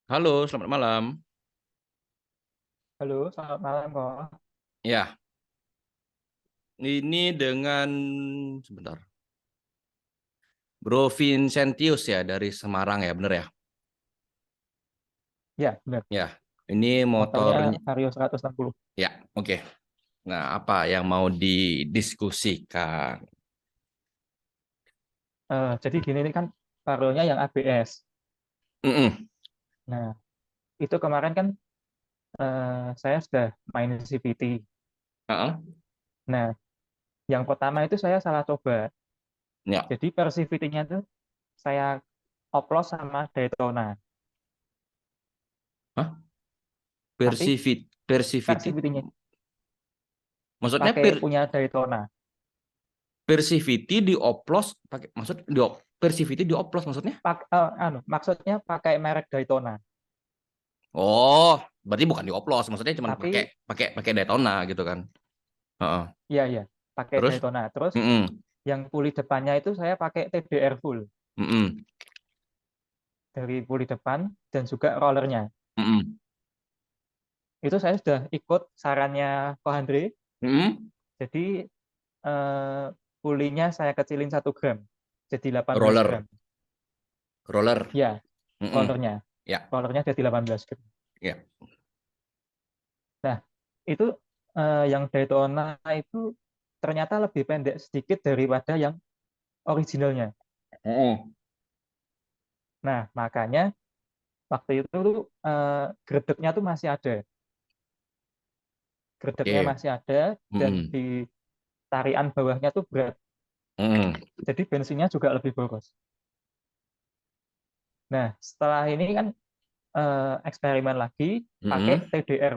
Halo, selamat malam. Halo, selamat malam kok. Ya, ini dengan sebentar. Bro Vincentius ya dari Semarang ya, bener ya? Ya, benar. Ya, ini Motornya motornya. Vario 160. Ya, oke. Nah, apa yang mau didiskusikan? Jadi gini ini kan Varionya yang ABS. Mm-mm. Nah, itu kemarin kan saya sudah main CVT. Heeh. Nah, yang pertama itu saya salah coba. Ya, Jadi per CVT-nya itu saya oplos sama Daytona. hah? Tapi per Persivity, CVT-nya maksudnya pakai punya Daytona. Persivity dioplos pakai maksud Persivity dioplos maksudnya? Maksudnya pakai merek Daytona. Oh, berarti bukan dioplos, maksudnya cuma pakai Tapi pakai pakai Daytona gitu kan? Heeh. ya ya, pakai Terus? Daytona. Terus Mm-mm. yang puli depannya itu saya pakai TDR full Mm-mm. dari puli depan dan juga rollernya. Mm-mm. Itu saya sudah ikut sarannya Ko Andre. Mm-mm. Jadi eh, pulinya saya kecilin 1 gram, jadi 18 Roller, gram. roller. Ya, Mm-mm. rollernya, Ya, rollernya jadi 18 gram. ya. Nah, itu yang Daytona itu ternyata lebih pendek sedikit daripada yang originalnya. Mm-mm. Nah, makanya waktu itu tuh gredeknya tuh masih ada, gredeknya Oke. masih ada dan Mm-mm. di tarian bawahnya tuh berat. Mm-mm. Jadi bensinnya juga lebih boros. Nah, setelah ini kan eksperimen lagi pakai Mm-mm. TDR,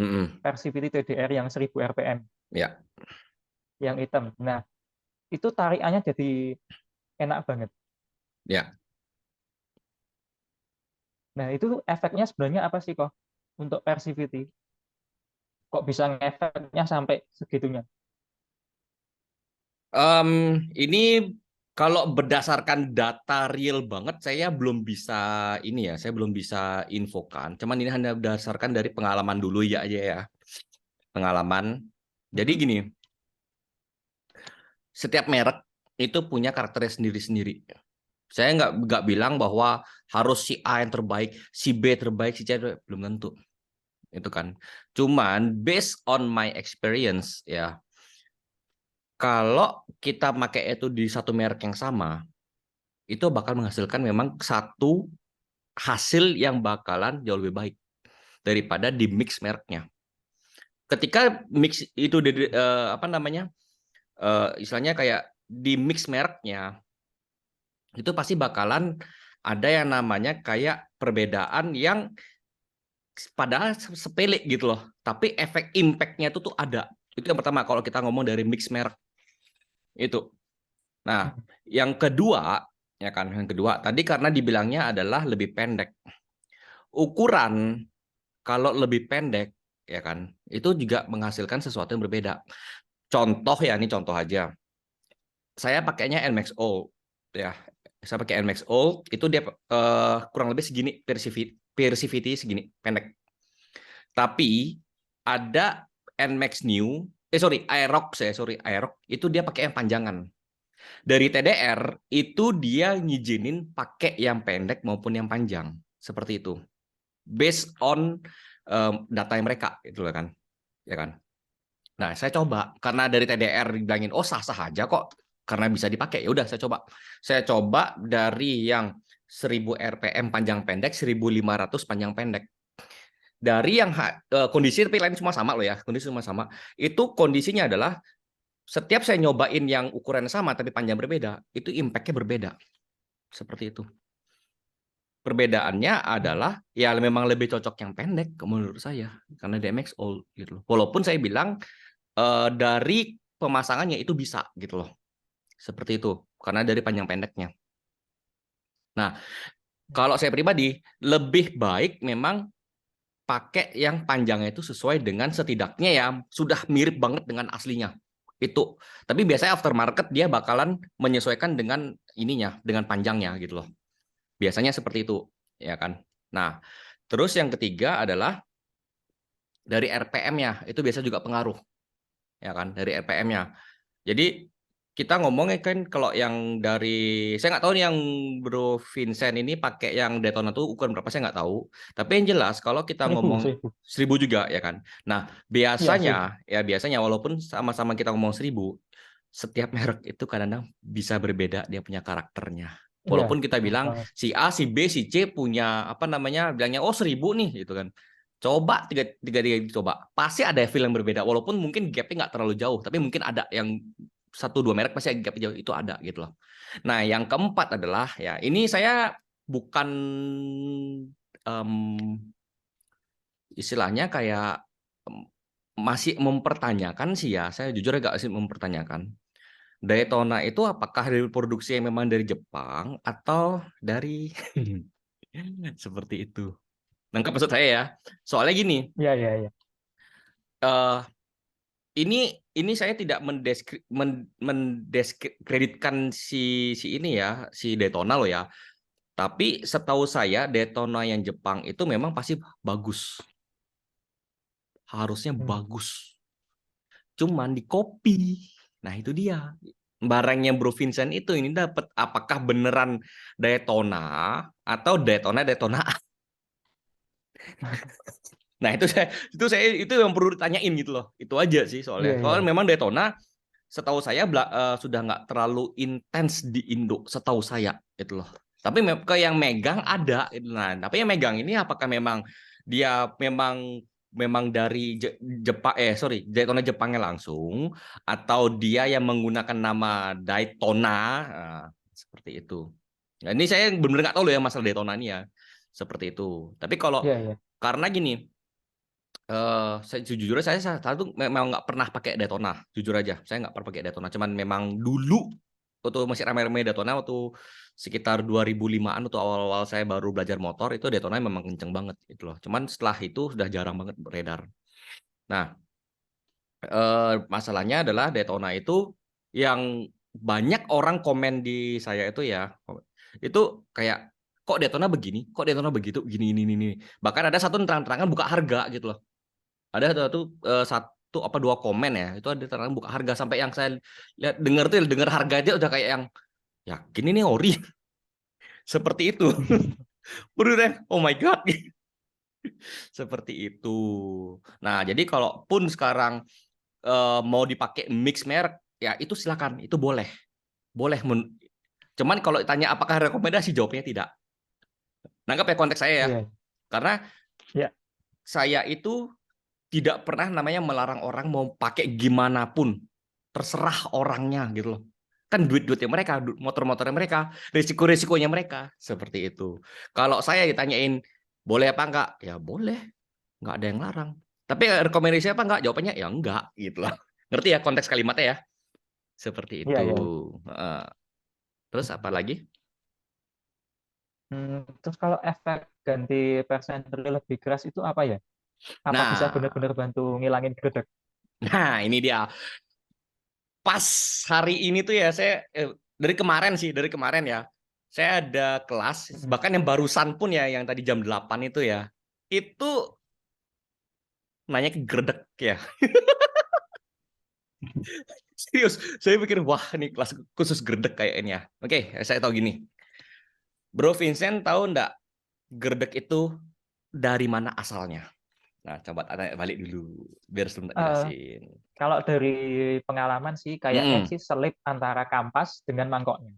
Mm-mm. Persivity TDR yang 1000 rpm, Ya, yang hitam. Nah, itu tarikannya jadi enak banget. ya. Nah, itu efeknya sebenarnya apa sih kok untuk Persivity? Kok bisa ngefeknya sampai segitunya? Em, ini kalau berdasarkan data real banget, saya belum bisa ini ya, saya belum bisa infokan. Cuman ini hanya berdasarkan dari pengalaman dulu ya aja ya, pengalaman. Jadi Mhm. gini, setiap merek itu punya karakternya sendiri-sendiri. Saya nggak bilang bahwa harus si A yang terbaik, si B terbaik, si C terbaik. Belum tentu, itu kan. Cuman based on my experience ya, kalau kita pakai itu di satu merek yang sama, itu bakal menghasilkan memang satu hasil yang bakalan jauh lebih baik daripada di mix mereknya. Ketika mix itu apa namanya, istilahnya kayak di mix mereknya, itu pasti bakalan ada yang namanya kayak perbedaan yang padahal sepele gitu loh, tapi efek impactnya itu tuh ada. Itu yang pertama kalau kita ngomong dari mix merek itu. Nah, yang kedua ya kan, yang kedua tadi karena dibilangnya adalah lebih pendek. Ukuran kalau lebih pendek ya kan, itu juga menghasilkan sesuatu yang berbeda. Contoh ya, ini contoh aja. Saya pakainya NMAX Old ya. Saya pakai NMAX Old itu dia kurang lebih segini persivity segini pendek. Tapi ada NMAX New, Aerox itu dia pakai yang panjangan. Dari TDR itu dia ngizinin pakai yang pendek maupun yang panjang, seperti itu. Based on data yang mereka itu kan, ya kan. Nah, saya coba karena dari TDR bilangin oh sah-sah aja kok karena bisa dipakai. Ya udah saya coba. Saya coba dari yang 1000 rpm panjang pendek, 1500 panjang pendek. Dari yang kondisi tapi lain semua sama loh ya, kondisi semua sama. Itu kondisinya adalah setiap saya nyobain yang ukuran sama tapi panjang berbeda, itu impact-nya berbeda. Seperti itu. Perbedaannya adalah ya memang lebih cocok yang pendek menurut saya karena DMX old gitu loh. Walaupun saya bilang dari pemasangannya itu bisa gitu loh. Seperti itu karena dari panjang pendeknya. Nah, kalau saya pribadi lebih baik memang pakai yang panjangnya itu sesuai dengan setidaknya ya sudah mirip banget dengan aslinya itu. Tapi biasanya aftermarket dia bakalan menyesuaikan dengan ininya, dengan panjangnya gitu loh. Biasanya seperti itu, ya kan? Nah, terus yang ketiga adalah dari RPM-nya, itu biasa juga pengaruh, ya kan, dari RPM-nya. Jadi kita ngomongnya kan kalau yang dari, saya nggak tahu nih yang Bro Vincent ini pakai yang Daytona tuh ukuran berapa, saya nggak tahu. Tapi yang jelas kalau kita 1000, ngomong 1000. 1000 juga ya kan. Nah Iya, 1000. biasanya walaupun sama-sama kita ngomong 1000, setiap merek itu kadang-kadang bisa berbeda dia punya karakternya. Iya, Walaupun kita betul bilang banget. si A, si B, si C punya apa namanya, bilangnya oh 1000 nih gitu kan. Coba tiga coba, pasti ada feel yang berbeda. Walaupun mungkin gapnya nggak terlalu jauh, tapi mungkin ada yang satu dua merek pasti gap jauh itu ada gitu loh. Nah, yang keempat adalah ya ini saya bukan em, istilahnya kayak masih mempertanyakan sih ya. Saya jujur agak sih mempertanyakan. Daytona itu apakah dari produksi yang memang dari Jepang atau dari seperti itu. Nangkep maksud saya ya. Soalnya gini, Iya, iya, iya. eh ini saya tidak mendiskreditkan si ini ya, si Daytona loh ya. Tapi setahu saya Daytona yang Jepang itu memang pasti bagus. Harusnya Hmm. bagus. Cuman di copy. Nah, itu dia. Barangnya Bro Vincent itu ini dapat apakah beneran Daytona atau Daytona. Nah, itu yang perlu ditanyain gitu loh. Itu aja sih Iya, soalnya. iya, Soalnya iya. memang Daytona setahu saya sudah nggak terlalu intens di Indo, setahu saya itu loh. Tapi ke yang megang ada. Nah, tapi yang megang ini apakah memang dia memang dari Jepang, Daytona Jepangnya langsung, atau dia yang menggunakan nama Daytona, nah, seperti itu. Nah, ini saya benar-benar nggak tahu loh ya masalah Daytona ini ya, seperti itu. Tapi kalau Iya, iya. karena gini, saya jujur aja saya tuh memang nggak pernah pakai Daytona, jujur aja saya nggak pernah pakai Daytona, cuman memang dulu waktu masih ramai-ramai Daytona, waktu sekitar 2005-an atau awal-awal saya baru belajar motor, itu Daytona memang kenceng banget gitu loh, cuman setelah itu sudah jarang banget beredar. Nah, masalahnya adalah Daytona itu yang banyak orang komen di saya itu kayak kok Daytona begini, kok Daytona begitu, gini ini. Bahkan ada satu terang-terangan buka harga gitu loh. Ada tuh satu apa dua komen ya, itu ada terang buka harga, sampai yang saya lihat dengar harga dia udah kayak yang yakin ini ori seperti itu. Bener oh my god. Seperti itu. Nah, jadi kalaupun sekarang mau dipakai mix merek ya itu silakan, itu boleh. Boleh cuman kalau ditanya apakah rekomendasi, jawabnya tidak. Nangkap ya konteks saya ya. Iya, Karena iya. saya itu tidak pernah namanya melarang orang mau pakai gimana pun, terserah orangnya gitu loh. Kan duit-duitnya mereka, motor-motornya mereka, risiko-risikonya mereka, seperti itu. Kalau saya ditanyain boleh apa enggak, ya boleh, nggak ada yang larang. Tapi rekomendasi apa enggak, jawabannya ya enggak gitu loh. Ngerti ya konteks kalimatnya ya, seperti Iya, itu. iya. Terus apa lagi? Terus kalau efek ganti persentri lebih keras itu apa ya? Apa bisa Nah, benar-benar bantu ngilangin gredek? nah ini dia. Pas hari ini tuh ya saya dari kemarin ya. Saya ada kelas, Hmm. bahkan yang barusan pun ya, yang tadi jam 8 itu ya. Itu nanya ke gerdek ya. Serius, saya pikir wah ini kelas khusus gerdek kayaknya. Oke, saya tahu gini. Bro Vincent tahu enggak gerdek itu dari mana asalnya? Nah, coba tanya balik dulu biar sebelum tak Eh, jelasin. Kalau dari pengalaman sih kayaknya Hmm, sih selip antara kampas dengan mangkoknya.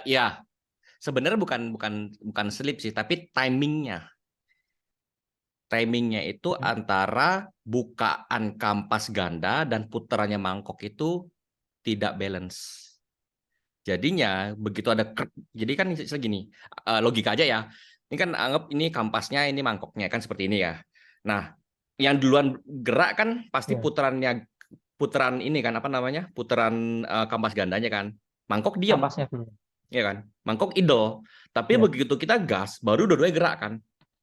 ya sebenarnya bukan bukan bukan slip sih, tapi timingnya. Timingnya itu Hmm. antara bukaan kampas ganda dan putarannya mangkok itu tidak balance. Jadinya begitu ada jadi kan segini logika aja ya. Ini kan anggap ini kampasnya, ini mangkoknya kan seperti ini ya. Nah, yang duluan gerak kan pasti Ya, putaran ini kan apa namanya? Putaran kampas gandanya kan. Mangkok diem, kampasnya dulu. ya kan? Mangkok idle. Tapi Ya. begitu kita gas, baru dua-duanya gerak kan.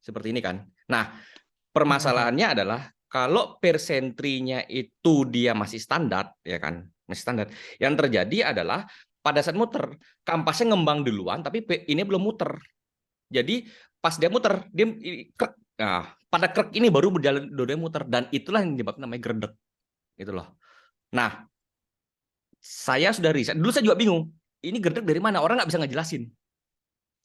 Seperti ini kan. Nah, Hmm. permasalahannya adalah kalau persentrinya itu dia masih standar, ya kan, masih standar. Yang terjadi adalah pada saat muter, kampasnya ngembang duluan, tapi ini belum muter. Jadi pas dia muter, dia krek. Nah, pada krek ini baru berjalan dua muter, dan itulah yang menyebabkan namanya gerdek gitu loh. Nah, saya sudah riset. Dulu saya juga bingung. Ini gerdek dari mana? Orang nggak bisa ngejelasin.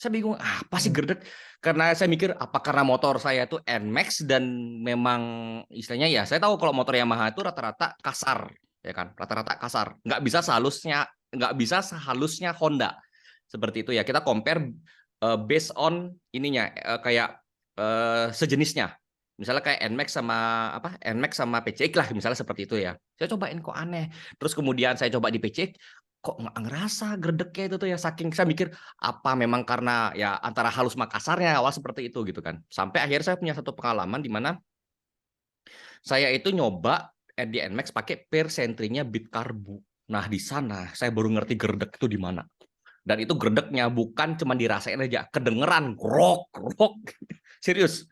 Saya bingung, apa sih Hmm. gerdek? Karena saya mikir, apa karena motor saya itu NMAX dan memang istilahnya ya, saya tahu kalau motor Yamaha itu rata-rata kasar, ya kan? Rata-rata kasar. Nggak bisa sehalusnya Honda. Seperti itu ya. Kita compare based on ininya, kayak sejenisnya. Misalnya kayak NMAX sama apa? NMAX sama PCX lah, misalnya seperti itu ya. Saya cobain kok aneh. Terus kemudian saya coba di PCX, kok nggak ngerasa gerdeknya itu tuh ya, saking saya mikir apa memang karena ya antara halus Makassarnya awal seperti itu gitu kan. Sampai akhirnya saya punya satu pengalaman di mana saya itu nyoba di NMAX pakai persentrinya bit karbu. Nah, di sana saya baru ngerti gerdek itu di mana. Dan itu gerdeknya bukan cuma dirasain aja, kedengeran grok grok. Serius.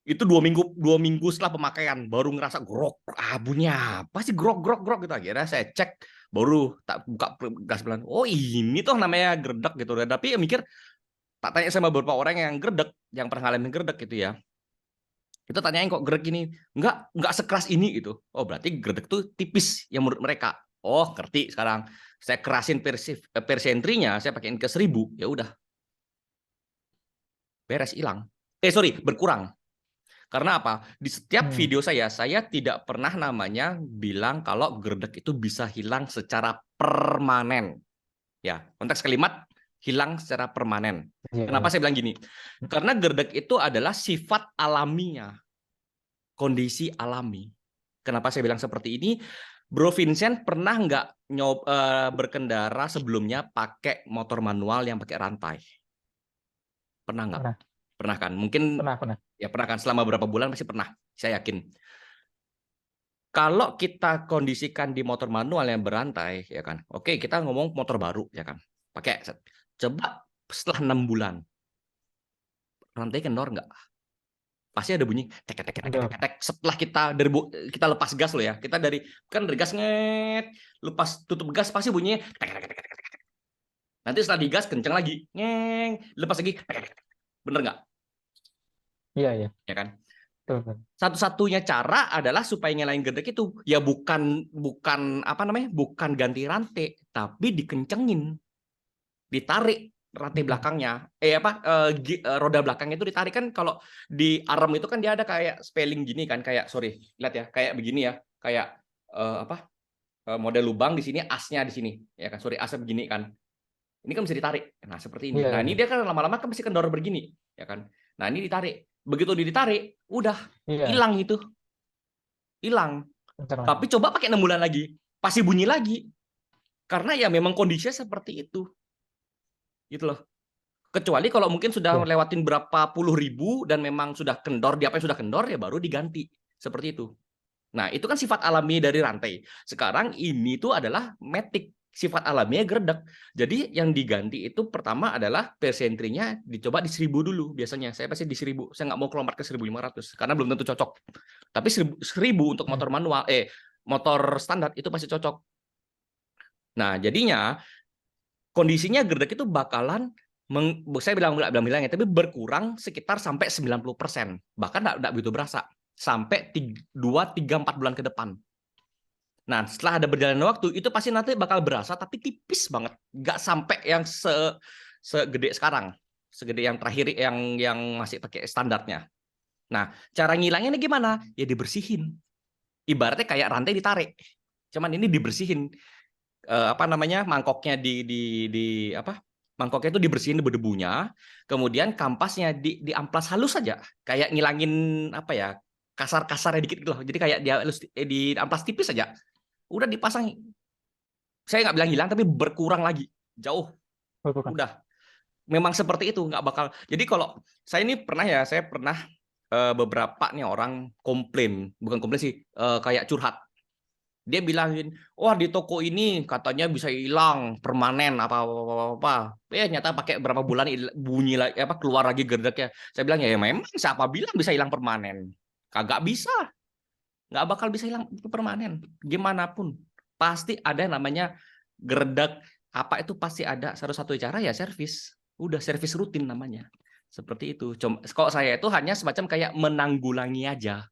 Itu 2 minggu setelah pemakaian baru ngerasa grok, bunyinya apa sih grok grok grok gitu. Akhirnya saya cek, baru tak buka gas pelan, oh ini tuh namanya gerdek gitu. Tapi ya mikir, tak tanya sama beberapa orang yang gerdek, yang pernah ngalamin gerdek gitu ya, kita tanyain kok gerdek ini nggak sekeras ini gitu. Oh berarti gerdek tuh tipis yang menurut mereka. Oh ngerti sekarang. Saya kerasin persentrinya, saya pakein ke 1000, ya udah beres, hilang. Sorry, berkurang. Karena apa? Di setiap Hmm. video saya tidak pernah namanya bilang kalau gerdek itu bisa hilang secara permanen. Ya, konteks kalimat hilang secara permanen. Iya, Kenapa iya. saya bilang gini? Karena gerdek itu adalah sifat alaminya, kondisi alami. Kenapa saya bilang seperti ini? Bro Vincent pernah nggak berkendara sebelumnya pakai motor manual yang pakai rantai? Pernah nggak? Pernah, Pernah kan? Mungkin pernah, pernah. ya pernah kan, selama beberapa bulan pasti pernah. Saya yakin. Kalau kita kondisikan di motor manual yang berantai, ya kan. Oke, kita ngomong motor baru, ya kan. Pakai, coba setelah 6 bulan, rantai kendor nggak? Pasti ada bunyi tek tek tek tek tek Kendor. tek. Setelah kita lepas gas loh ya. Kita dari gas lepas tutup gas pasti bunyinya tek tek tek tek tek. Nanti setelah digas kenceng lagi, lepas lagi tek tek tek. Bener nggak? Iya, iya. Ya kan? Betul, betul. Satu-satunya cara adalah supaya nyalain gerdek itu ya bukan bukan apa namanya, bukan ganti rantai, tapi dikencengin, ditarik rantai Hmm. belakangnya, roda belakangnya itu ditarik. Kan kalau di arm itu kan dia ada kayak spelling gini kan, kayak sorry lihat ya, kayak begini ya, kayak model lubang di sini, asnya di sini ya kan, sorry asnya begini kan, ini kan bisa ditarik. Nah seperti ini, Iya, nah ini iya. dia kan lama-lama kan pasti kendor begini ya kan. Nah ini ditarik, begitu ditarik udah Iya, hilang, itu hilang. kencang lagi. Tapi coba pakai 6 bulan lagi, pasti bunyi lagi. Karena ya memang kondisinya seperti itu. Gitu loh. Kecuali kalau mungkin sudah Iya. lewatin berapa puluh ribu dan memang sudah kendor, di apa yang sudah kendor ya baru diganti. Seperti itu. Nah, itu kan sifat alami dari rantai. Sekarang ini tuh adalah matic, sifat alaminya gerdek. Jadi yang diganti itu pertama adalah persentrinya dicoba di 1000 dulu biasanya. Saya pasti di 1000. Saya nggak mau kelompat ke 1500 karena belum tentu cocok. Tapi 1000 untuk Hmm. motor manual, motor standar itu pasti cocok. Nah, jadinya kondisinya gerdek itu bakalan saya bilang ya, tapi berkurang sekitar sampai 90%. Bahkan enggak begitu berasa sampai 2, 3, 4 bulan ke depan. Nah, setelah ada berjalannya waktu, itu pasti nanti bakal berasa, tapi tipis banget. Nggak sampai yang segede sekarang. Segede yang terakhir, yang masih pakai standarnya. Nah, cara ngilanginnya gimana? Ya dibersihin. Ibaratnya kayak rantai ditarik. Cuman ini dibersihin. Apa namanya, mangkoknya di apa, mangkoknya itu dibersihin debu-debunya, kemudian kampasnya diamplas halus saja, kayak ngilangin apa ya, kasar-kasarnya dikit gitu loh. Jadi kayak dia di amplas tipis saja, udah dipasang. Saya nggak bilang hilang, tapi berkurang lagi jauh. Berkurang. Udah memang seperti itu, nggak bakal. Jadi kalau saya ini pernah ya, saya pernah beberapa nih orang komplain, bukan komplain sih, kayak curhat. Dia bilangin, wah di toko ini katanya bisa hilang permanen apa. Nyata pakai berapa bulan bunyi lagi, apa, keluar lagi gerdeknya. Saya bilang ya memang siapa bilang bisa hilang permanen? Kagak bisa, nggak bakal bisa hilang permanen. Gimana pun pasti ada yang namanya gerdek, apa itu pasti ada satu-satu cara ya servis. Udah servis rutin namanya. Seperti itu. Kalau saya itu hanya semacam kayak menanggulangi aja.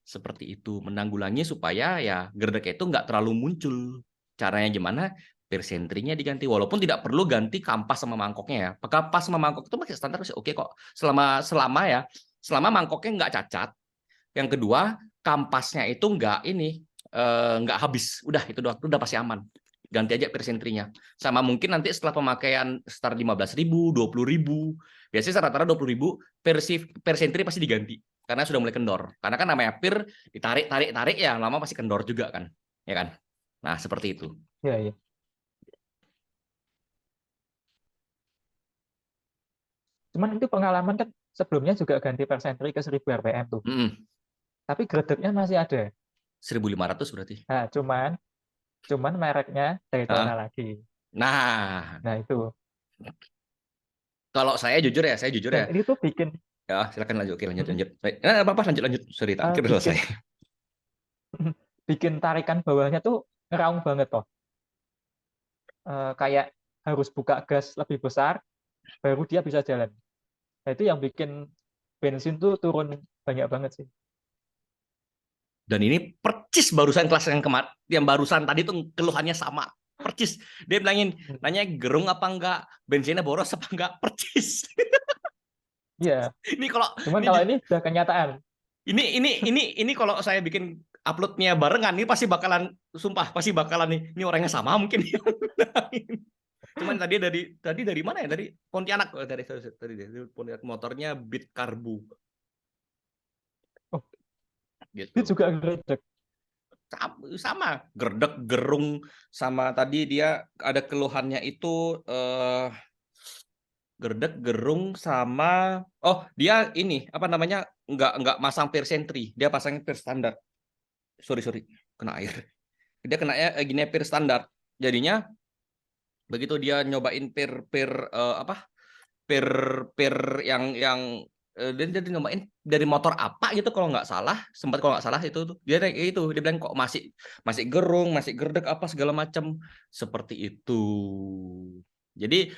Seperti itu, menanggulangi supaya ya gerdeknya itu nggak terlalu muncul. Caranya gimana? Persentrinya diganti, walaupun tidak perlu ganti kampas sama mangkoknya ya. Kampas sama mangkok itu masih standar, masih oke kok. Selama mangkoknya nggak cacat. Yang kedua, kampasnya itu nggak habis. Udah itu udah pasti aman. Ganti aja persentrinya. Sama mungkin nanti setelah pemakaian start 15.000, 20.000, biasanya rata-rata 20.000 persentri pasti diganti karena sudah mulai kendor. Karena kan namanya pir ditarik ya lama pasti kendor juga kan, ya kan? Nah seperti itu. Ya, ya. Cuman itu pengalaman kan sebelumnya juga ganti persentri ke 1000 RPM tuh. Tapi gredeknya masih ada. 1.500 berarti. Nah, cuman mereknya Daytona lagi. Nah, Nah, itu. kalau saya jujur ya, Dan ini tuh bikin ya silakan lanjut. Oke, lanjut. Apa lanjut. Sorry, tak kira bikin selesai. bikin tarikan bawahnya tuh ngeraung banget toh. Kayak harus buka gas lebih besar baru dia bisa jalan. Nah, itu yang bikin bensin tuh turun banyak banget sih. Dan ini percis barusan kelas yang barusan tadi tuh keluhannya sama. Percis. Dia nanya gerung apa enggak, bensinnya boros apa enggak, percis. Iya. Ini kalau Cuman kalau ini udah kenyataan. ini kalau saya bikin uploadnya barengan, ini pasti bakalan nih. Ini orangnya sama mungkin. Cuman tadi dari mana ya? Dari Pontianak. Dari Pontianak, motornya Beat Karbu. Oh, Gitu. itu juga gredek. Sama gerdek gerung, sama tadi dia ada keluhannya itu gerdek gerung sama dia ini apa namanya nggak masang persentri, dia pasangnya per standar. Sorry kena air. Dia kena gini per standar, jadinya begitu dia nyobain per yang dia nyobain dari motor apa gitu kalau nggak salah itu tuh dia bilang kok masih gerung, masih gerdek apa segala macam seperti itu. Jadi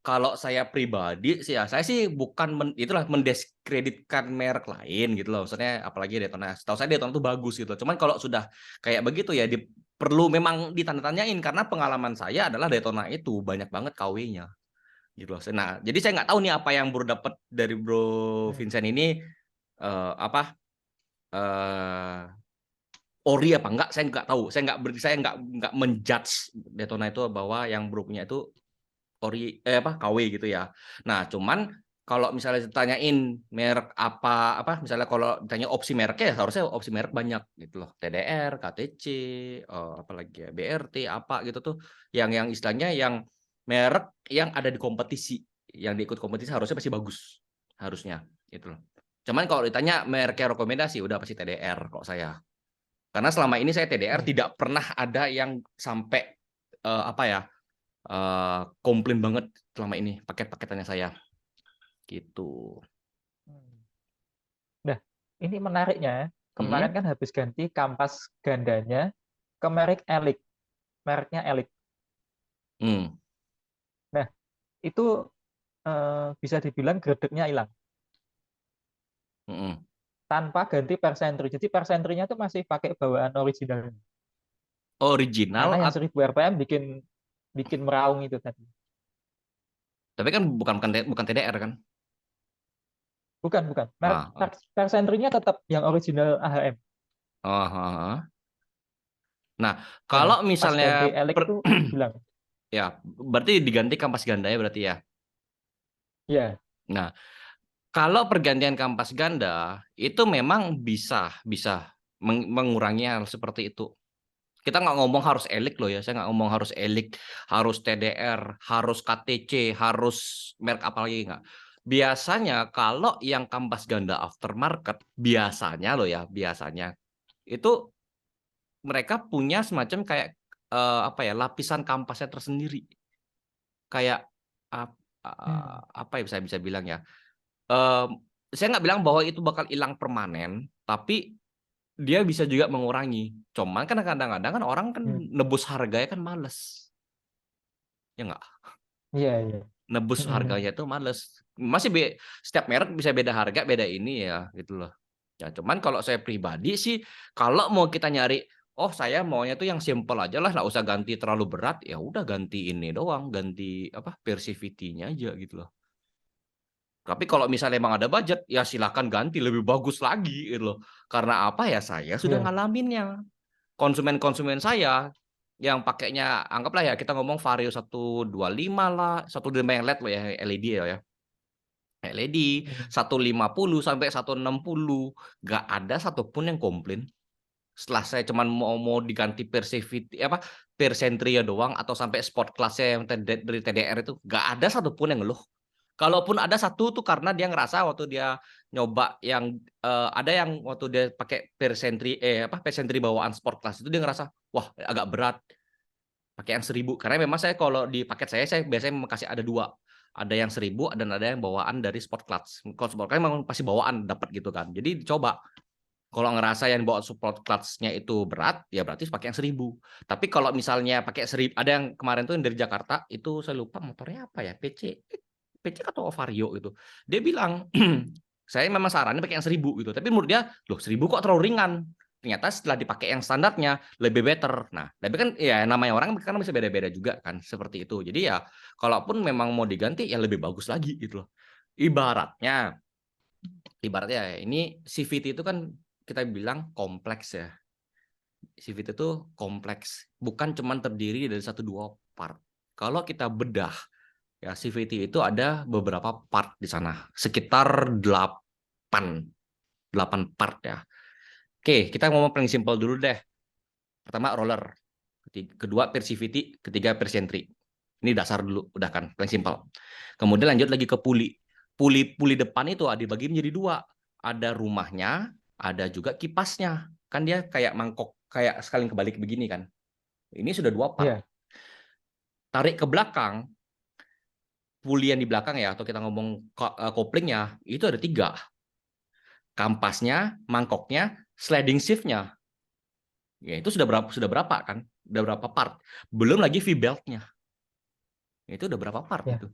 kalau saya pribadi sih ya, saya sih bukan itulah mendiskreditkan merek lain gitu loh, maksudnya apalagi Daytona. Setahu saya Daytona itu bagus gitu. Cuman kalau sudah kayak begitu ya perlu memang ditanda-tanyain, karena pengalaman saya adalah Daytona itu banyak banget KW-nya gitu loh. Nah, jadi saya nggak tahu nih apa yang Bro dapat dari Bro Vincent ini apa ori apa enggak, saya nggak tahu. Saya nggak menjudge Daytona itu bahwa yang Bro punya itu ori KW gitu ya. Nah, cuman kalau misalnya ditanyain merek apa misalnya kalau ditanya opsi mereknya ya harusnya opsi merek banyak gitu loh. TDR, KTC, apalagi ya, BRT apa gitu tuh yang istilahnya yang merek yang ada di kompetisi, yang diikut kompetisi harusnya pasti bagus. Harusnya gitu loh. Cuman kalau ditanya mereknya rekomendasi udah pasti TDR kok saya. Karena selama ini saya TDR tidak pernah ada yang sampai apa ya komplain banget selama ini paket-paketannya saya gitu. Nah, ini menariknya, kemarin kan habis ganti kampas gandanya ke merek Elik, mereknya Elik. Nah, itu bisa dibilang gredeknya hilang tanpa ganti persentri. Jadi persentrinya itu masih pakai bawaan original. Original, Karena yang 1000 RPM bikin meraung itu tadi. tapi kan bukan TDR kan? Bukan. Persentrinya tetap yang original AHM. Nah, Nah, kalau pas ganti misalnya Elik tuh hilang. ya, berarti diganti kampas ganda ya berarti ya. Ya. Nah, kalau pergantian kampas ganda itu memang bisa mengurangi hal seperti itu. Kita nggak ngomong harus elik loh ya, saya nggak ngomong harus elik, harus TDR, harus KTC, harus merek apa lagi nggak. Biasanya kalau yang kampas ganda aftermarket, biasanya itu mereka punya semacam kayak apa ya, lapisan kampasnya tersendiri. Kayak apa ya saya bisa bilang ya. Saya nggak bilang bahwa itu bakal hilang permanen, tapi dia bisa juga mengurangi. Cuman kan kadang-kadang kan orang kan nebus harganya kan males. Ya nggak? Iya. nebus harganya tuh males. Masih setiap merek bisa beda harga, beda ini ya gitu loh. Ya cuman kalau saya pribadi sih, kalau mau kita nyari, oh saya maunya tuh yang simple aja lah, nggak usah ganti terlalu berat, ya udah ganti ini doang, ganti apa Persivity-nya aja gitu loh. Tapi kalau misalnya emang ada budget, ya silakan ganti lebih bagus lagi gitu loh. Karena apa ya, saya sudah Iya. ngalaminnya. Konsumen-konsumen saya yang pakainya, anggaplah ya kita ngomong Vario 125 lah, 125 yang LED loh ya, LED ya. LED Hmm. 150 sampai 160, nggak ada satupun yang komplain. Setelah saya cuman mau diganti Persivity apa Persentria doang, atau sampai sport class-nya yang dari TDR itu, nggak ada satupun yang ngeluh. Kalaupun ada satu tuh karena dia ngerasa waktu dia nyoba yang ada yang waktu dia pakai Persentri bawaan sport class itu dia ngerasa wah agak berat pakai yang 1000, karena memang saya kalau di paket saya biasanya kasih ada dua, ada yang 1000 dan ada yang bawaan dari sport class. Kalau sport class memang pasti bawaan dapat gitu kan, jadi dicoba. Kalau ngerasa yang bawa support clutch-nya itu berat, ya berarti pakai yang 1000. Tapi kalau misalnya pakai 1000, ada yang kemarin tuh yang dari Jakarta, itu saya lupa motornya apa ya, PC atau Vario gitu. Dia bilang, saya memang sarannya pakai yang 1000 gitu. Tapi menurut dia, loh 1000 kok terlalu ringan. Ternyata setelah dipakai yang standarnya, lebih better. Nah, tapi kan ya namanya orang kan bisa beda-beda juga kan, seperti itu. Jadi ya, kalaupun memang mau diganti, ya lebih bagus lagi gitu loh. Ibaratnya, ini CVT itu kan kita bilang kompleks ya. CVT itu kompleks, bukan cuma terdiri dari satu dua part. Kalau kita bedah ya, CVT itu ada beberapa part di sana, sekitar 8 part ya. Oke, kita ngomong paling simpel dulu deh. Pertama roller, kedua Persivity, ketiga Persentry. Ini dasar dulu, udah kan, paling simpel. Kemudian lanjut lagi ke puli. Puli depan itu dibagi menjadi dua. Ada rumahnya, ada juga kipasnya. Kan dia kayak mangkok, kayak sekali kebalik begini kan. Ini sudah dua part. Iya. Tarik ke belakang, puli yang di belakang ya, atau kita ngomong koplingnya, itu ada 3. Kampasnya, mangkoknya, sliding shift-nya. Ya, itu sudah berapa kan? Udah berapa part? Belum lagi V-belt-nya. Itu udah berapa part Iya. itu.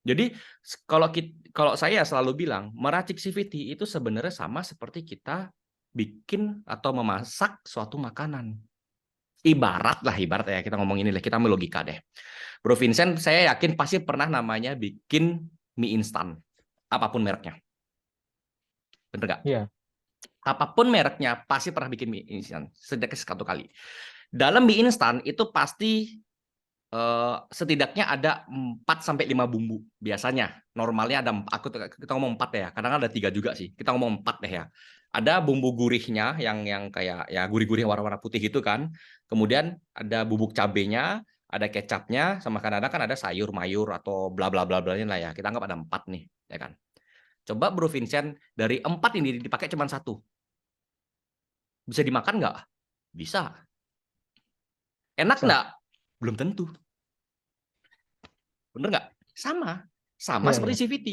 Jadi kalau saya selalu bilang, meracik CVT itu sebenarnya sama seperti kita bikin atau memasak suatu makanan. Ibarat ya, kita ngomong ini lah, kita melogika deh. Bro Vincent, saya yakin pasti pernah namanya bikin mie instan, apapun mereknya. Bener nggak? Iya. Apapun mereknya, pasti pernah bikin mie instan, setidaknya satu kali. Dalam mie instan itu pasti setidaknya ada 4 sampai 5 bumbu biasanya. Normalnya ada, kita ngomong 4 ya. Kadang ada 3 juga sih. Kita ngomong 4 deh ya. Ada bumbu gurihnya yang kayak ya gurih-gurih warna-warna putih gitu kan. Kemudian ada bubuk cabenya, ada kecapnya, sama kadang-kadang kan ada sayur mayur atau bla bla bla blanya lah ya. Kita anggap ada 4 nih, ya kan. Coba Bro Vincent, dari 4 ini dipakai cuma 1. Bisa dimakan nggak? Bisa. Enak Bisa. nggak? Belum tentu. Bener nggak? Sama Iya. seperti Iya. CVT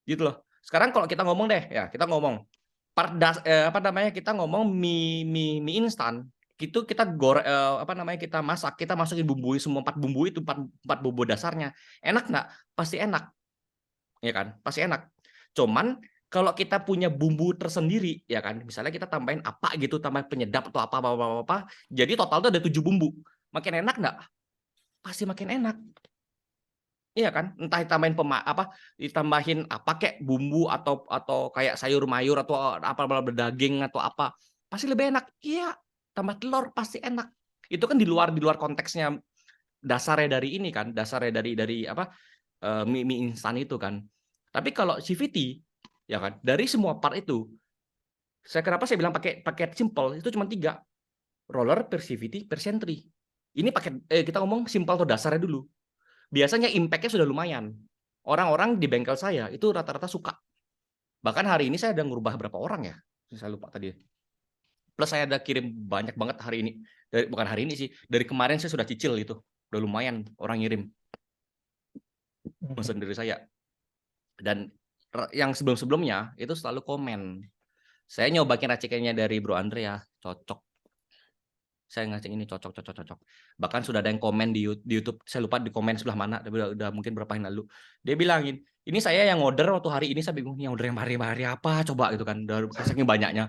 gitu loh. Sekarang kalau kita ngomong deh ya, kita ngomong apa namanya, kita ngomong mie instan itu, kita apa namanya, kita masak, kita masukin bumbu semua 4 bumbu itu, 4 bumbu dasarnya. Enak nggak? Pasti enak, ya kan? Pasti enak. Cuman kalau kita punya bumbu tersendiri, ya kan, misalnya kita tambahin apa gitu, tambahin penyedap atau apa, jadi total tuh ada 7 bumbu. Makin enak nggak? Pasti makin enak. Iya kan? Entah ditambahin apa kayak bumbu atau kayak sayur mayur atau apa berdaging atau apa. Pasti lebih enak. Iya, tambah telur pasti enak. Itu kan di luar konteksnya, dasarnya dari ini kan, dasarnya dari apa? Mie instan itu kan. Tapi kalau CVT ya kan, dari semua part itu, kenapa saya bilang pakai paket simple itu cuma 3. Roller, per CVT, per Sentry. Ini paket kita ngomong simple atau dasarnya dulu. Biasanya impact-nya sudah lumayan. Orang-orang di bengkel saya itu rata-rata suka. Bahkan hari ini saya udah ngubah berapa orang ya? Saya lupa tadi. Plus saya ada kirim banyak banget hari ini. Bukan hari ini sih, dari kemarin saya sudah cicil itu. Udah lumayan orang ngirim pesan dari saya. Dan yang sebelum-sebelumnya itu selalu komen, saya nyobain racikannya dari Bro Andre ya, cocok. Saya ngasih ini cocok, cocok, cocok. Bahkan sudah ada yang komen di YouTube, saya lupa di komen sebelah mana, tapi udah mungkin berapa hari lalu. Dia bilangin, ini saya yang order waktu hari ini, saya bingung nih order yang hari apa, coba gitu kan, dari saking banyaknya.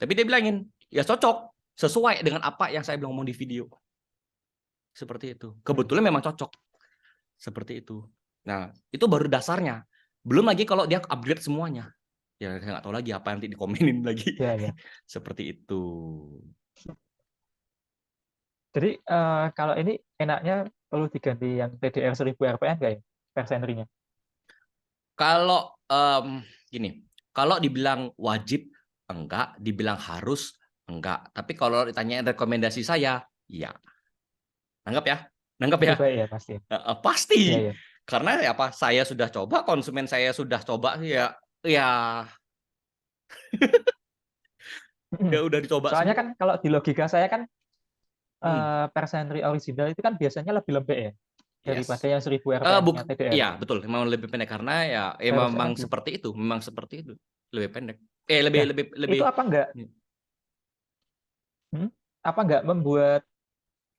Tapi dia bilangin, ya cocok, sesuai dengan apa yang saya bilang ngomong di video. Seperti itu. Kebetulan memang cocok. Seperti itu. Nah, itu baru dasarnya. Belum lagi kalau dia upgrade semuanya. Ya, saya nggak tahu lagi apa nanti dikomenin lagi. Ya, ya. Seperti itu. Jadi kalau ini enaknya perlu diganti yang TDR 1000 RPM nggak ya? Persentrinya. Kalau gini, kalau dibilang wajib enggak, dibilang harus enggak. Tapi kalau ditanya rekomendasi saya, iya. Nanggap ya, nanggap ya. Lebih baik ya pasti. Pasti. Ya, ya. Karena ya apa? Saya sudah coba, konsumen saya sudah coba, ya, ya, ya udah dicoba Soalnya semua. kan kalau di logika saya kan Hmm, persentri original itu kan biasanya lebih lembek ya daripada yes. yang 1000 RPM-nya TDR. Iya betul, memang lebih pendek karena ya Seharusnya kan memang gitu. seperti itu, lebih pendek. Nah, Lebih. itu hmm, apa enggak membuat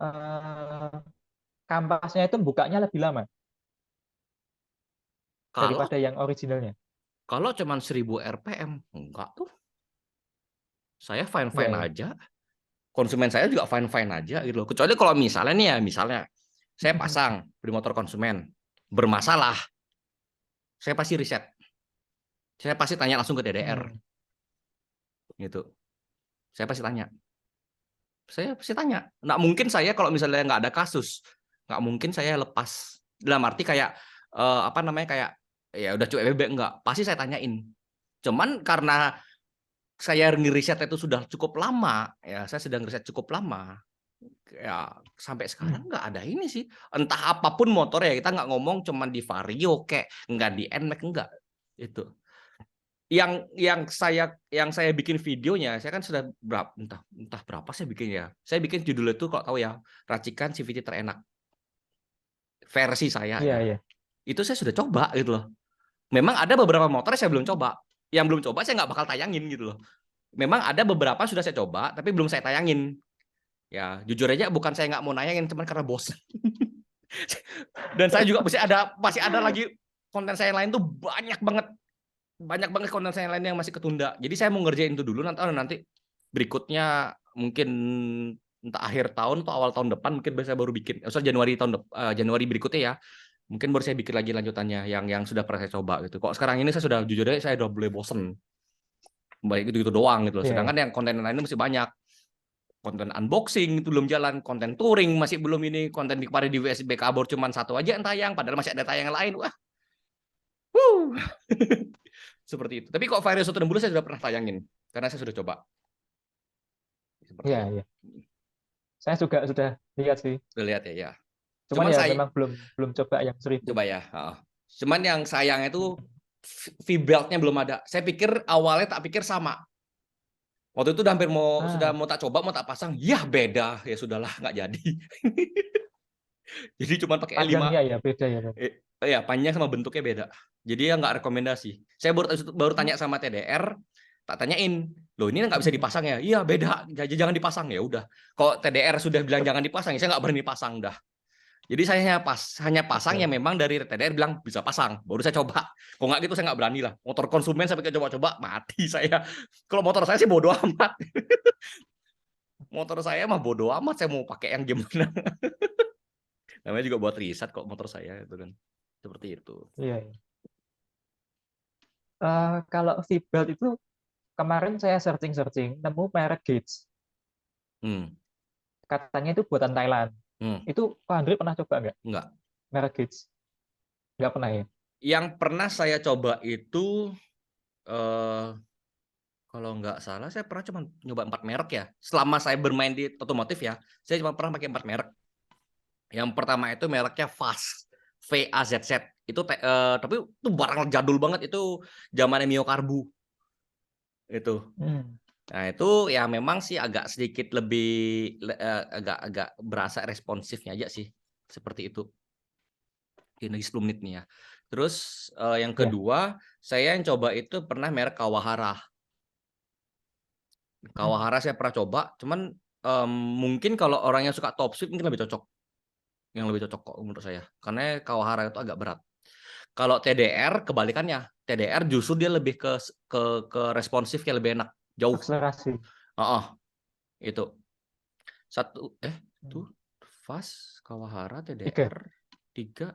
eh, kampasnya itu bukanya lebih lama Kalau daripada yang originalnya? kalau cuman 1000 RPM, enggak tuh. Saya fine Iya, fine iya. aja. Konsumen saya juga fine fine aja gitu loh. Kecuali kalau misalnya nih ya, misalnya saya pasang di motor konsumen bermasalah, saya pasti riset. Saya pasti tanya langsung ke DDR Hmm. gitu. Saya pasti tanya. Saya pasti tanya. Nggak mungkin saya kalau misalnya nggak ada kasus, nggak mungkin saya lepas. Dalam arti kayak apa namanya kayak ya udah cuek bebek enggak. Pasti saya tanyain. Cuman karena saya ngeriset itu sudah cukup lama, ya saya sedang riset cukup lama. Ya sampai sekarang nggak ada ini sih. Entah apapun motor ya kita nggak ngomong cuman di Vario kayak nggak di NMAX enggak itu. Yang saya bikin videonya, saya kan sudah berapa entah berapa saya bikin ya. Saya bikin judul itu kalau tahu ya, racikan CVT terenak versi saya Iya, ya. iya. Itu saya sudah coba gitu loh. Memang ada beberapa motor saya belum coba. Yang belum coba saya nggak bakal tayangin gitu loh. Memang ada beberapa sudah saya coba tapi belum saya tayangin. Ya, jujur aja bukan saya nggak mau nayangin, cuman karena bosan. Dan saya juga masih ada lagi konten saya yang lain tuh banyak banget konten saya yang lain yang masih ketunda. Jadi saya mau ngerjain itu dulu nanti berikutnya mungkin entah akhir tahun atau awal tahun depan mungkin saya baru bikin. Januari berikutnya ya. Mungkin baru saya bikin lagi lanjutannya yang sudah pernah saya coba gitu. Kok sekarang ini saya sudah jujur aja saya udah mulai bosen. Baik itu doang gitu loh. Iya, iya. Sedangkan yang konten lainnya masih banyak. Konten unboxing itu belum jalan, konten touring masih belum ini, konten di kemarin di USB kabur cuma satu aja yang tayang, padahal masih ada tayang lain. Wah, seperti itu. Tapi kok Vario 160 saya sudah pernah tayangin, karena saya sudah coba. Seperti Iya, itu. iya. Saya juga sudah lihat sih. Udah lihat ya, ya. Cuman Cuman ya saya memang belum belum coba yang 1000. coba ya. Cuman yang sayang itu V-beltnya belum ada. Saya pikir awalnya tak pikir sama. Waktu itu udah hampir sudah Ah, mau tak coba, mau tak pasang. Ya beda, ya sudahlah nggak jadi. Jadi cuma pakai L5. panjangnya ya beda ya, Bang. Ya panjang sama bentuknya beda. Jadi ya nggak rekomendasi. Saya baru tanya sama TDR, tak tanyain, loh ini nggak bisa dipasang ya? Iya beda, jangan dipasang ya udah. Kok TDR sudah bilang jangan dipasang, ya saya nggak berani pasang dah. Jadi saya hanya pasang Oke, yang oke. memang dari TDR bilang bisa pasang, baru saya coba. Kok nggak gitu saya nggak berani lah. Motor konsumen sampai ke coba-coba mati saya. Kalau motor saya sih bodoh amat. Motor saya mah bodoh amat. Saya mau pakai yang gimana? Namanya juga buat riset kok motor saya itu kan. Seperti itu. Iya, iya. Kalau seatbelt itu kemarin saya searching-searching nemu merek Gates. Hmm. Katanya itu buatan Thailand. Hmm. Itu Pak Andre pernah coba nggak Enggak. merek Gates? Nggak pernah ya? Yang pernah saya coba itu eh, kalau nggak salah saya pernah cuma nyoba 4 merek ya. Selama saya bermain di otomotif ya, saya cuma pernah pakai 4 merek. Yang pertama itu mereknya Fast, VAZZ. Itu tapi itu barang jadul banget itu zamannya Mio Karbu itu. Hmm. Nah, itu ya memang sih agak sedikit lebih agak berasa responsifnya aja sih. Seperti itu. Ini 10 menit nih ya. Terus yang Ya. kedua, saya yang coba itu pernah merek Kawahara. Hmm. Kawahara saya pernah coba, cuman Mungkin kalau orang yang suka top speed mungkin lebih cocok. Yang lebih cocok kok menurut saya. Karena Kawahara itu agak berat. Kalau TDR kebalikannya. TDR justru dia lebih ke responsif, yang lebih enak, jauh. Akselerasi. Itu. Tuh fast Kawahara Tiga. TDR 3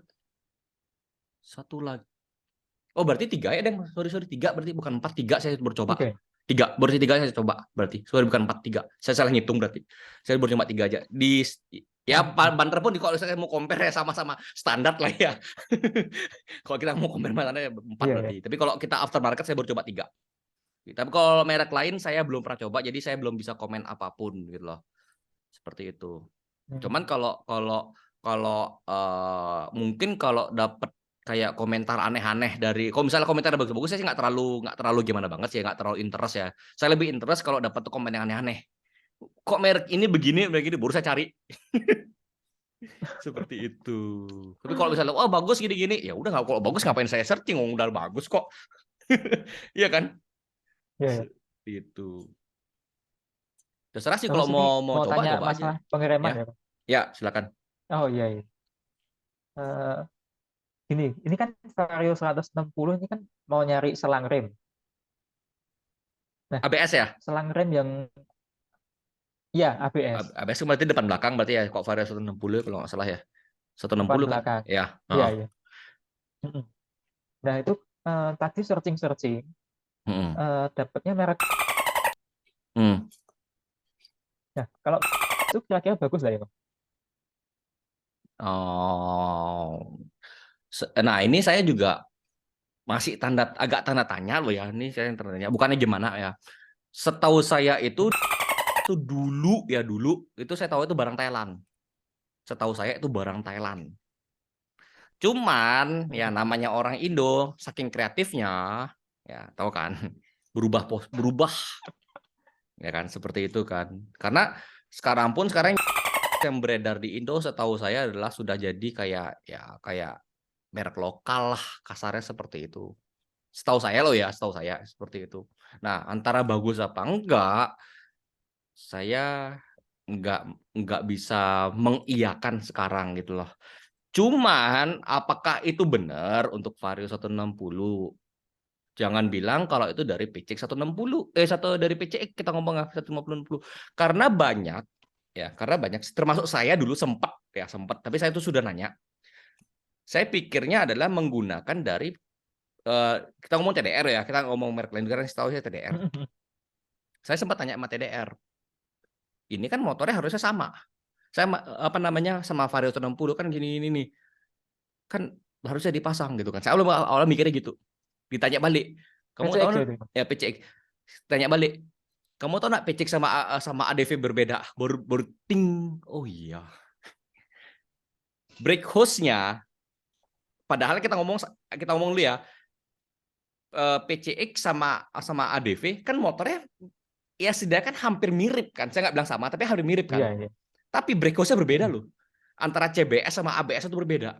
satu lagi. Oh, berarti 3 ya, Deng. Sorry 3 berarti bukan 4, 3 saya baru coba. Tiga. 3, berarti 3 saya coba berarti. Sorry bukan 4, 3. Saya salah ngitung berarti. Saya baru cuma 3 aja. Ya banter pun kalau saya mau compare ya sama-sama standar lah ya. Kalau kita mau compare mana ya 4 berarti. Tapi kalau kita aftermarket saya baru coba 3. Tapi kalau merek lain saya belum pernah coba, jadi saya belum bisa komen apapun gitu loh. Seperti itu. Cuman kalau mungkin kalau dapat kayak komentar aneh-aneh dari, kalau misalnya komentar bagus-bagus, saya sih nggak terlalu gimana banget sih, nggak terlalu interest ya. Saya lebih interest kalau dapat komen yang aneh-aneh. Kok merek ini begini, baru saya cari. Seperti itu. Tapi kalau misalnya, wah bagus gini-gini, ya udah, nggak, kalau bagus ngapain saya searching, udah bagus kok. Iya kan? Seperti itu. Terserah sih, kalau Terus ini mau mau coba tanya aja. masalah pengiriman Ya, ya, Pak? ya silakan. Oh iya, iya. Ini kan Vario 160 ini kan mau nyari selang rem. Nah, ABS ya? selang rem yang ya ABS ABS itu berarti depan belakang berarti ya, kok Vario 160 kalau nggak salah ya. depan 160 kan? belakang. Ya. Iya, iya. Nah, itu tadi searching dapatnya merek. Nah, kalau itu kira-kira bagus lah ya, Pak? Nah ini saya juga masih agak tanda tanya loh ya. Ini saya yang tanya, bukannya gimana ya. Setahu saya itu dulu itu saya tahu itu barang Thailand. Setahu saya itu barang Thailand. Cuman ya namanya orang Indo saking kreatifnya, ya tahu kan, berubah ya kan, seperti itu kan. Karena sekarang yang beredar di Indo setahu saya adalah sudah jadi kayak merek lokal lah, kasarnya seperti itu. Setahu saya loh ya, setahu saya seperti itu. Nah, antara bagus apa enggak, saya enggak bisa mengiyakan sekarang gitu loh. Cuman apakah itu benar untuk Vario 160? Jangan bilang kalau itu dari PCX 160, dari PCX kita ngomong 150. Karena banyak termasuk saya dulu sempat, tapi saya itu sudah nanya. Saya pikirnya adalah menggunakan dari kita ngomong TDR ya, kita ngomong merek lain karena tahu saya TDR. Saya sempat tanya sama TDR. Ini kan motornya harusnya sama. Saya sama Vario 160 kan gini nih. Kan harusnya dipasang gitu kan. Saya awalnya mikirnya gitu. Ditanya balik, kamu tahu PCX nggak? itu. Ya PCX. Tanya balik, kamu tahu nggak PCX sama ADV berbeda? Baru ting. Oh iya. Brake hose-nya, padahal kita ngomong dulu ya, PCX sama ADV kan motornya ya setidaknya kan hampir mirip kan. Saya nggak bilang sama, tapi hampir mirip kan. Iya, iya. Tapi brake hose-nya berbeda loh. Antara CBS sama ABS itu berbeda.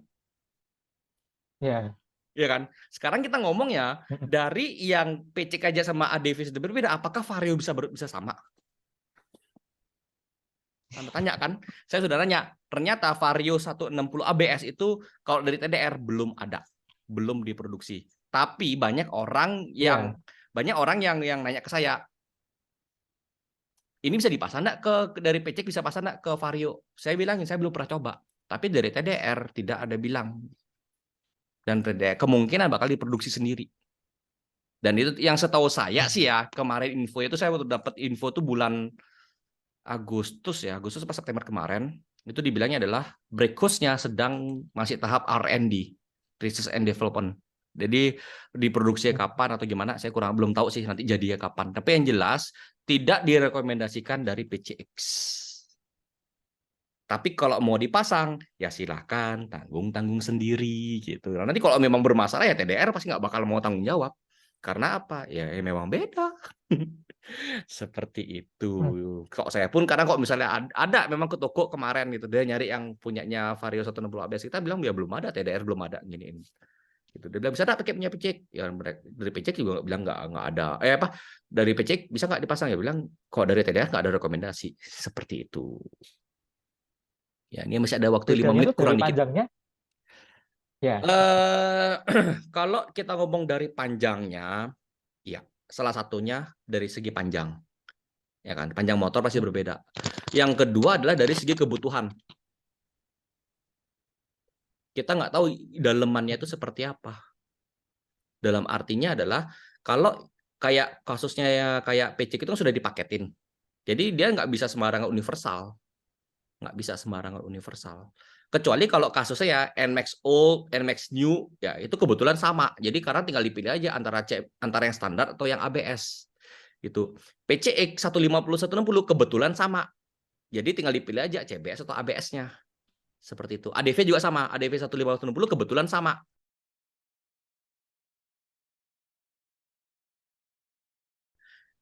Iya. Ya kan? Sekarang kita ngomong ya, dari yang PCX aja sama ADV sudah berbeda, apakah Vario bisa sama? Tanda tanya kan? Saya sudah nanya. Ternyata Vario 160 ABS itu kalau dari TDR belum ada, belum diproduksi. Tapi banyak orang yang nanya ke saya, ini bisa dipasang enggak dari PCX, bisa pasang enggak ke Vario? Saya bilangin saya belum pernah coba. Tapi dari TDR tidak ada bilang. Dan TDR kemungkinan bakal diproduksi sendiri. Dan itu yang setahu saya sih ya, kemarin info itu saya waktu dapat info tuh bulan Agustus pas September kemarin, itu dibilangnya adalah brake hose-nya masih tahap R&D, research and development. Jadi diproduksi kapan atau gimana saya belum tahu sih nanti jadinya kapan. Tapi yang jelas tidak direkomendasikan dari PCX. Tapi kalau mau dipasang ya silahkan tanggung sendiri gitu. Nanti kalau memang bermasalah ya TDR pasti nggak bakal mau tanggung jawab. Karena apa? Ya memang beda. Seperti itu. Kok saya pun kadang kok misalnya ada memang ke toko kemarin gitu, dia nyari yang punyanya Vario 160 ABS, kita bilang ya belum ada, TDR belum ada giniin. Gitu. Dia bilang bisa nggak pakai punya pecek? Ya dari pecek juga bilang nggak ada. Dari pecek bisa nggak dipasang? Ya bilang kok dari TDA nggak ada rekomendasi seperti itu. Ya ini masih ada waktu 5 Bedanya menit tuh dari kurang dikit. panjangnya, ya. Kalau kita ngomong dari panjangnya, ya salah satunya dari segi panjang, ya kan? Panjang motor pasti berbeda. Yang kedua adalah dari segi kebutuhan. Kita nggak tahu dalemannya itu seperti apa. Dalam artinya adalah kalau kayak kasusnya ya kayak PC itu kan sudah dipaketin. Jadi dia nggak bisa sembarangan universal. Nggak bisa sembarangan universal. Kecuali kalau kasusnya ya NMAX Old, NMAX New, ya itu kebetulan sama. Jadi karena tinggal dipilih aja antara yang standar atau yang ABS. Gitu. PCX 150 160 kebetulan sama. Jadi tinggal dipilih aja CBS atau ABS-nya. Seperti itu. ADV juga sama. ADV 150 160 kebetulan sama.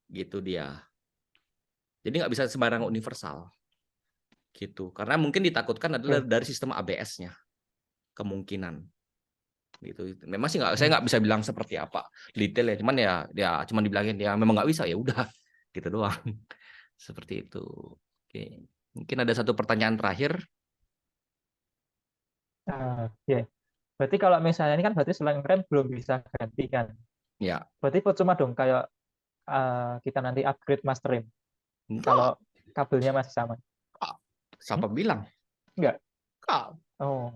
Gitu dia. Jadi nggak bisa sembarangan universal. Gitu. Karena mungkin ditakutkan adalah Oke. dari sistem ABS-nya. Kemungkinan. Gitu. Memang sih saya nggak bisa bilang seperti apa detail ya, cuman ya cuman dibilangin ya memang nggak bisa ya udah gitu doang. Seperti itu. Oke. Mungkin ada satu pertanyaan terakhir. Ya. Berarti kalau misalnya ini kan berarti selain rem belum bisa ganti kan. Ya, Berarti percuma dong kayak kita nanti upgrade master rem enggak, kalau kabelnya masih sama. Kak. Hmm? Siapa bilang? Enggak. Kak, Oh.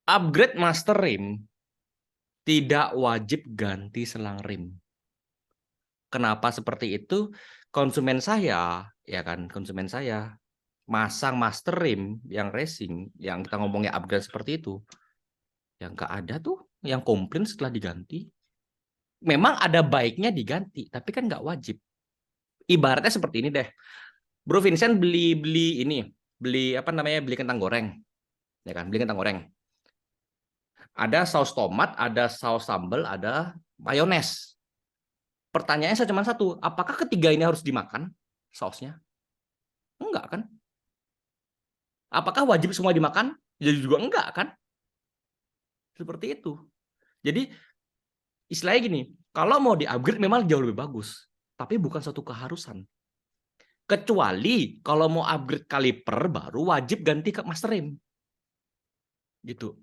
upgrade master rim tidak wajib ganti selang rim. Kenapa seperti itu? Konsumen saya, ya kan, konsumen saya masang master rim yang racing, yang kita ngomongnya upgrade seperti itu, yang nggak ada tuh yang komplain setelah diganti. Memang ada baiknya diganti, tapi kan nggak wajib. Ibaratnya seperti ini deh, Bro Vincent beli ini, beli kentang goreng, ya kan, beli kentang goreng. Ada saus tomat, ada saus sambal, ada mayones. Pertanyaannya cuma satu, apakah ketiga ini harus dimakan sausnya? Enggak kan? Apakah wajib semua dimakan? Jadi juga enggak kan? Seperti itu. Jadi istilahnya gini, kalau mau di-upgrade memang jauh lebih bagus, tapi bukan suatu keharusan. Kecuali kalau mau upgrade kaliper baru wajib ganti ke master rim. Gitu.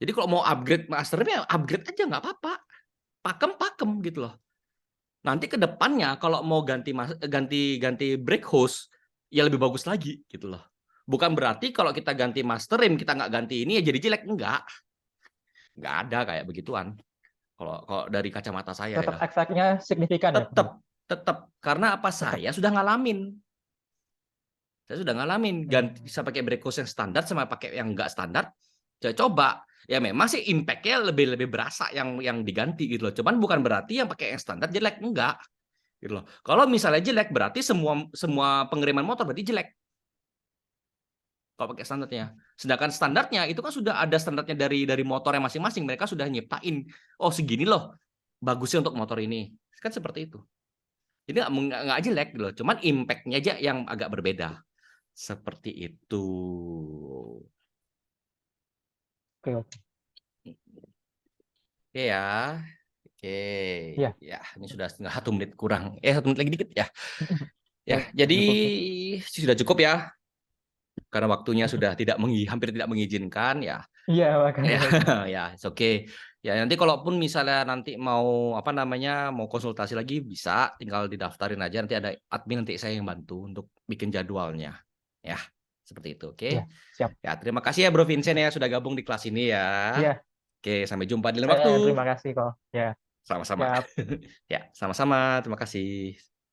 Jadi kalau mau upgrade master rim ya upgrade aja nggak apa-apa. Pakem gitu loh. Nanti ke depannya kalau mau ganti brake hose ya lebih bagus lagi gitu loh. Bukan berarti kalau kita ganti master rim kita nggak ganti ini ya jadi jelek, enggak ada kayak begituan. Kalau dari kacamata saya Tetap ya efeknya signifikan ya. tetap karena apa, Tetap. saya sudah ngalamin ganti bisa pakai brake hose yang standar sama pakai yang enggak standar. Saya coba ya memang sih impact-nya lebih berasa yang diganti gitu loh. Cuman bukan berarti yang pakai yang standar jelek, enggak gitu loh. Kalau misalnya jelek berarti semua pengiriman motor berarti jelek. Kalau pakai standarnya. Sedangkan standarnya itu kan sudah ada standarnya dari motornya masing-masing. Mereka sudah nyiptain, oh segini loh bagusnya untuk motor ini. Kan seperti itu. Jadi nggak jelek gitu loh. Cuman impact-nya aja yang agak berbeda. Seperti itu. Oke, oke. Oke ya. Oke. Ya. Ya, ini sudah 1 menit kurang. 1 menit lagi dikit ya. Ya, Ya, jadi cukup. sudah cukup ya. Karena waktunya sudah hampir tidak mengizinkan ya. Iya, makanya. Ya, ya, oke. Okay. Ya, nanti kalaupun misalnya nanti mau mau konsultasi lagi bisa tinggal didaftarin aja, nanti ada admin, nanti saya yang bantu untuk bikin jadwalnya. Ya, seperti itu, oke. Ya, siap. Ya, terima kasih ya Bro Vincent ya sudah gabung di kelas ini ya. Ya, Oke, sampai jumpa di lain saya waktu. yang terima kasih kok. Ya, Sama-sama. siap. Ya, sama-sama. Terima kasih.